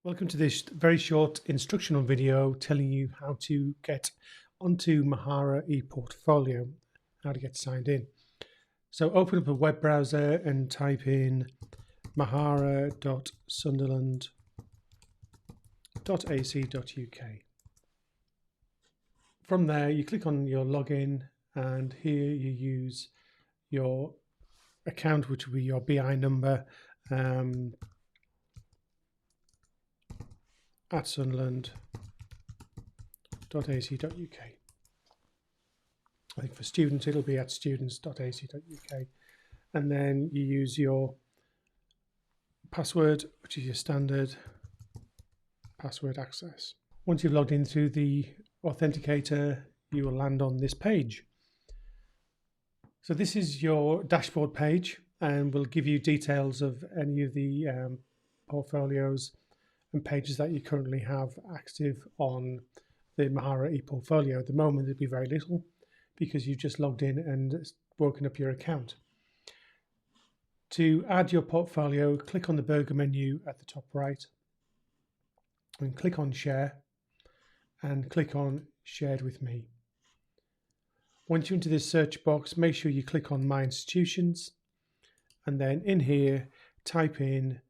Welcome to this very short instructional video telling you how to get onto Mahara ePortfolio, how to get signed in. So open up a web browser and type in mahara.sunderland.ac.uk. From there, you click on your login, and here you use your account, which will be your BI number, at sunderland.ac.uk. I think for students it'll be at students.ac.uk, and then you use your password, which is your standard password access. Once you've logged in through the authenticator, you will land on this page. So this is your dashboard page, and will give you details of any of the portfolios and pages that you currently have active on the Mahara ePortfolio. At the moment, there'd be very little because you've just logged in and woken up your account. To add your portfolio, click on the burger menu at the top right and click on Share and click on Shared with Me. Once you're into this search box, make sure you click on My Institutions, and then in here type in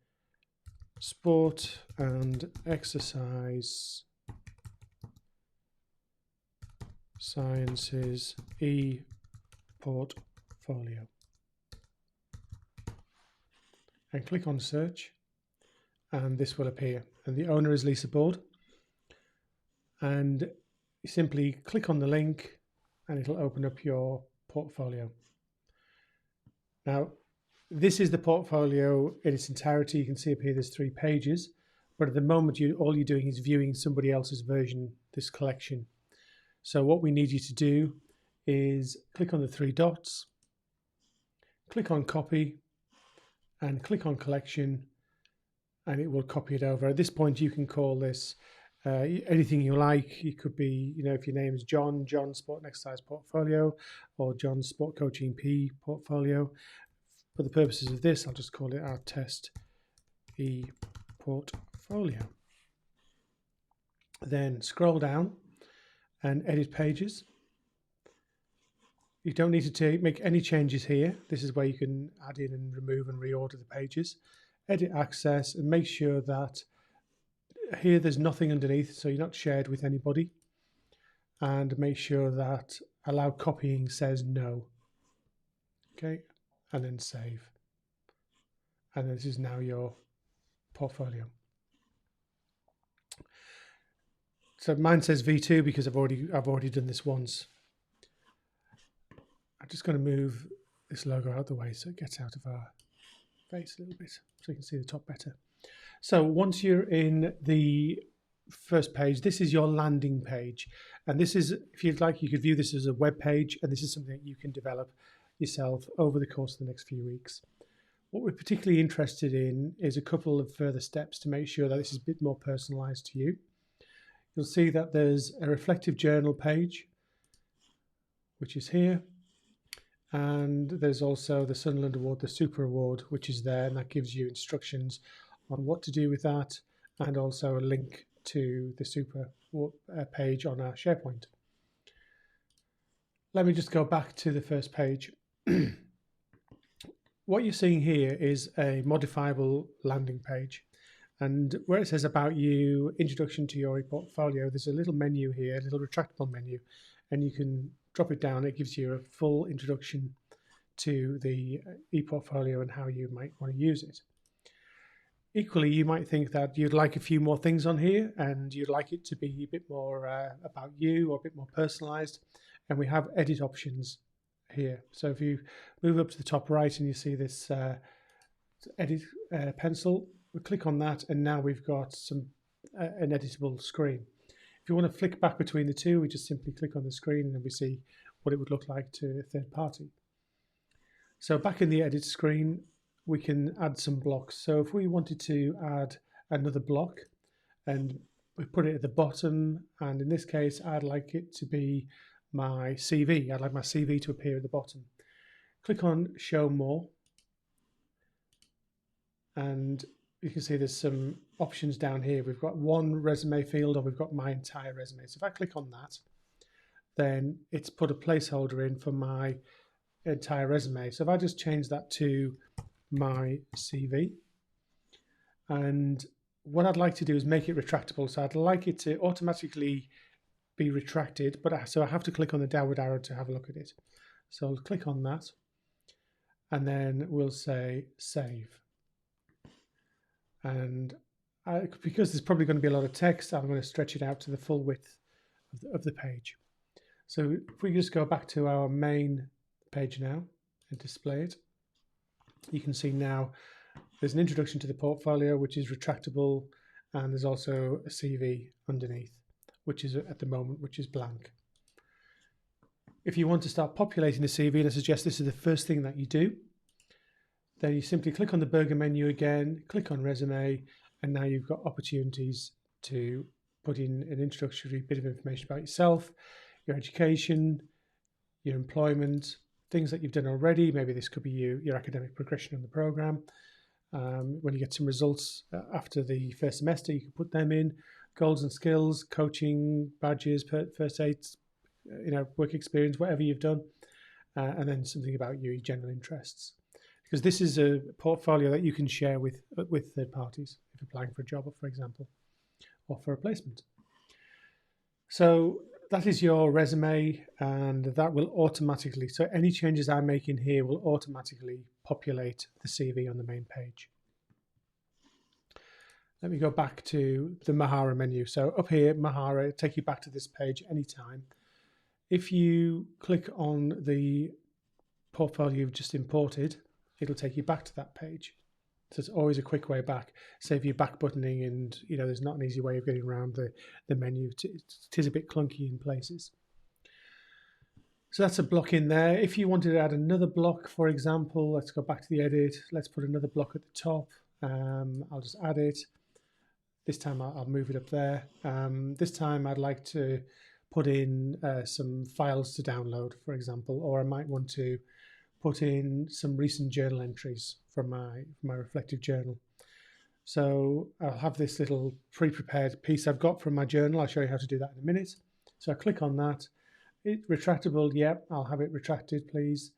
Sport and Exercise Sciences ePortfolio and click on Search, and this will appear, and the owner is Lisa Board, and you simply click on the link and it'll open up your portfolio. Now, this is the portfolio in its entirety. You can see up here there's 3 pages, but at the moment all you're doing is viewing somebody else's version, this collection. So what we need you to do is click on the 3 dots, click on copy, and click on collection, and it will copy it over. At this point you can call this anything you like. It could be, if your name is John Sport and Exercise Portfolio, or John Sport Coaching P Portfolio. For the purposes of this, I'll just call it our test ePortfolio. Then scroll down and edit pages. You don't need to make any changes here. This is where you can add in and remove and reorder the pages. Edit access, and make sure that here there's nothing underneath, so you're not shared with anybody. And make sure that allow copying says no. Okay, and then save. And this is now your portfolio. So mine says V2 because I've already done this once. I'm just going to move this logo out of the way so it gets out of our face a little bit so you can see the top better. So once you're in the first page, this is your landing page. And this is, if you'd like, you could view this as a web page, and this is something that you can develop yourself over the course of the next few weeks. What we're particularly interested in is a couple of further steps to make sure that this is a bit more personalized to you. You'll see that there's a reflective journal page, which is here. And there's also the Sunderland Award, the Super Award, which is there, and that gives you instructions on what to do with that, and also a link to the Super page on our SharePoint. Let me just go back to the first page. What you're seeing here is a modifiable landing page, and where it says about you, introduction to your ePortfolio, there's a little menu here, a little retractable menu, and you can drop it down. It gives you a full introduction to the ePortfolio and how you might want to use it. Equally, you might think that you'd like a few more things on here, and you'd like it to be a bit more about you, or a bit more personalized, and we have edit options here. So if you move up to the top right and you see this edit pencil, we click on that, and now we've got an editable screen. If you want to flick back between the two, we just simply click on the screen and then we see what it would look like to a third party. So back in the edit screen, we can add some blocks. So if we wanted to add another block, and we put it at the bottom, and in this case, I'd like it to be my CV. I'd like my CV to appear at the bottom. Click on Show More, and you can see there's some options down here. We've got one resume field, or we've got my entire resume. So if I click on that, then it's put a placeholder in for my entire resume. So if I just change that to my CV, and what I'd like to do is make it retractable. So I'd like it to automatically be retracted, so I have to click on the downward arrow to have a look at it. So I'll click on that, and then we'll say save. And because there's probably going to be a lot of text, I'm going to stretch it out to the full width of the page. So if we just go back to our main page now and display it, you can see now there's an introduction to the portfolio, which is retractable, and there's also a CV underneath, which is at the moment, which is blank. If you want to start populating the CV, and I suggest this is the first thing that you do, then you simply click on the burger menu again, click on resume, and now you've got opportunities to put in an introductory bit of information about yourself, your education, your employment, things that you've done already. Maybe this could be your academic progression on the program. When you get some results after the first semester, you can put them in. Goals and skills, coaching, badges, first aids, work experience, whatever you've done, and then something about your general interests. Because this is a portfolio that you can share with third parties if applying for a job, for example, or for a placement. So that is your resume, and that will automatically, so any changes I make in here will automatically populate the CV on the main page. Let me go back to the Mahara menu. So up here, Mahara, take you back to this page anytime. If you click on the portfolio you've just imported, it'll take you back to that page. So it's always a quick way back. Save you back buttoning, and there's not an easy way of getting around the menu. It is a bit clunky in places. So that's a block in there. If you wanted to add another block, for example, let's go back to the edit. Let's put another block at the top. I'll just add it. This time I'll move it up there. This time I'd like to put in some files to download, for example, or I might want to put in some recent journal entries from my reflective journal. So I'll have this little pre-prepared piece I've got from my journal. I'll show you how to do that in a minute. So I click on that. Retractable, yep, I'll have it retracted, please.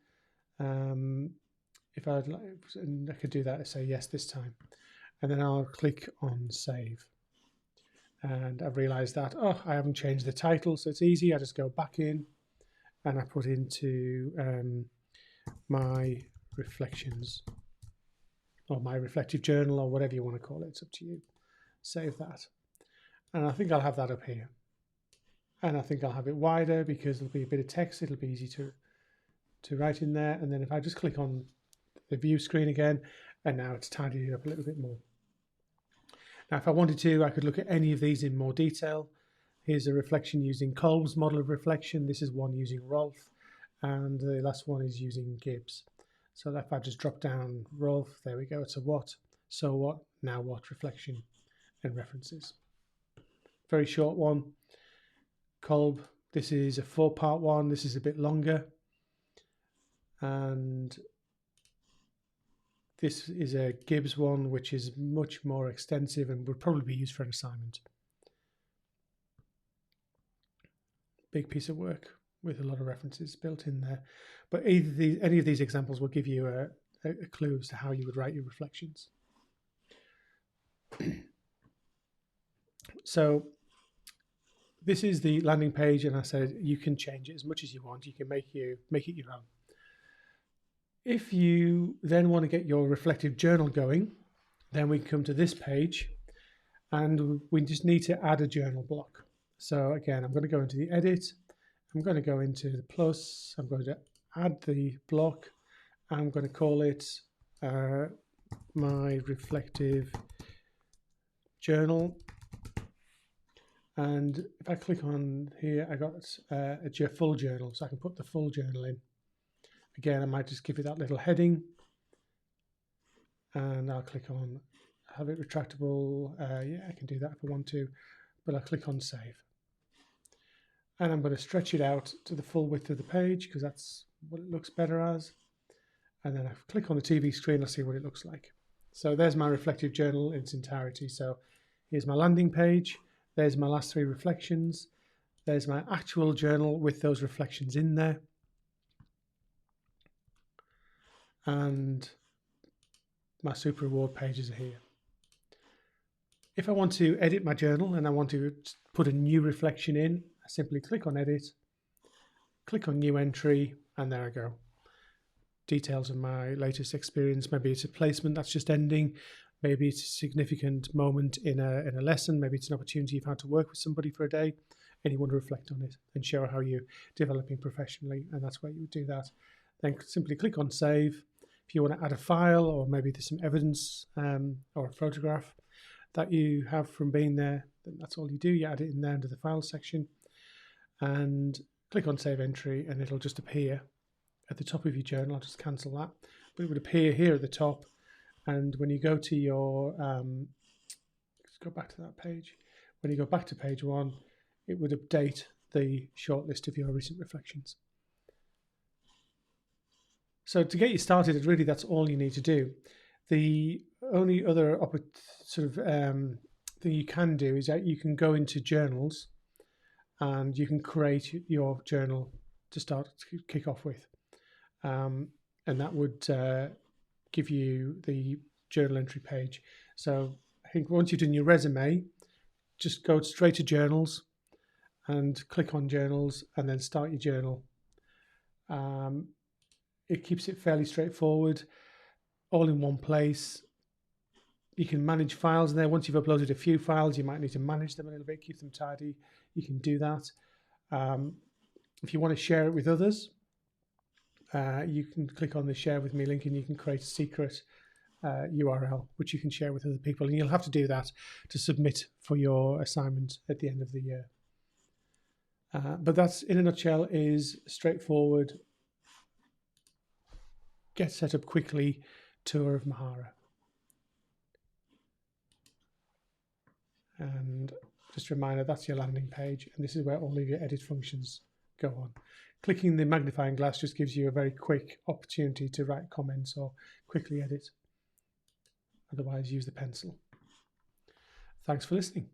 If I'd like, and I could do that, say yes this time. And then I'll click on save. And I've realized that, I haven't changed the title, so it's easy. I just go back in and I put into my reflections, or my reflective journal, or whatever you want to call it. It's up to you. Save that. And I think I'll have that up here. And I think I'll have it wider because there'll be a bit of text. It'll be easy to write in there. And then if I just click on the view screen again, and now it's tidied it up a little bit more. Now, if I wanted to, I could look at any of these in more detail. Here's a reflection using Kolb's model of reflection. This is one using Rolf. And the last one is using Gibbs. So if I just drop down Rolf, there we go. It's a what, so what, now what, reflection and references. Very short one. Kolb, this is a 4-part one. This is a bit longer. And this is a Gibbs one, which is much more extensive and would probably be used for an assignment. Big piece of work with a lot of references built in there. But any of these examples will give you a clue as to how you would write your reflections. So this is the landing page, and I said you can change it as much as you want. You can make it your own. If you then want to get your reflective journal going, then we come to this page, and we just need to add a journal block. So again, I'm going to go into the edit. I'm going to go into the plus. I'm going to add the block. I'm going to call it my reflective journal. And if I click on here, I got a full journal, so I can put the full journal in. Again, I might just give it that little heading, and I'll click on have it retractable. Yeah, I can do that if I want to, but I'll click on save. And I'm going to stretch it out to the full width of the page because that's what it looks better as. And then I click on the TV screen, I'll see what it looks like. So there's my reflective journal in its entirety. So here's my landing page. There's my last 3 reflections. There's my actual journal with those reflections in there. And my super reward pages are here. If I want to edit my journal and I want to put a new reflection in, I simply click on edit, click on new entry, and there I go. Details of my latest experience. Maybe it's a placement that's just ending. Maybe it's a significant moment in a lesson. Maybe it's an opportunity you've had to work with somebody for a day and you want to reflect on it and show how you're developing professionally. And that's where you would do that. Then simply click on save. If you want to add a file, or maybe there's some evidence or a photograph that you have from being there, then that's all you do. You add it in there under the file section and click on save entry, and it'll just appear at the top of your journal. I'll just cancel that, but it would appear here at the top. And when you go to your let's go back to that page. When you go back to page 1, it would update the shortlist of your recent reflections. So to get you started, really that's all you need to do. The only other thing you can do is that you can go into journals and you can create your journal to kick off with. And that would give you the journal entry page. So I think once you've done your resume, just go straight to journals and click on journals and then start your journal. It keeps it fairly straightforward, all in one place. You can manage files in there. Once you've uploaded a few files, you might need to manage them a little bit, keep them tidy. You can do that. If you want to share it with others, you can click on the share with me link and you can create a secret URL which you can share with other people, and you'll have to do that to submit for your assignment at the end of the year. But that's, in a nutshell, is straightforward, get set up quickly tour of Mahara. And just a reminder, that's your landing page, and this is where all of your edit functions go on. Clicking the magnifying glass just gives you a very quick opportunity to write comments or quickly edit. Otherwise, use the pencil. Thanks for listening.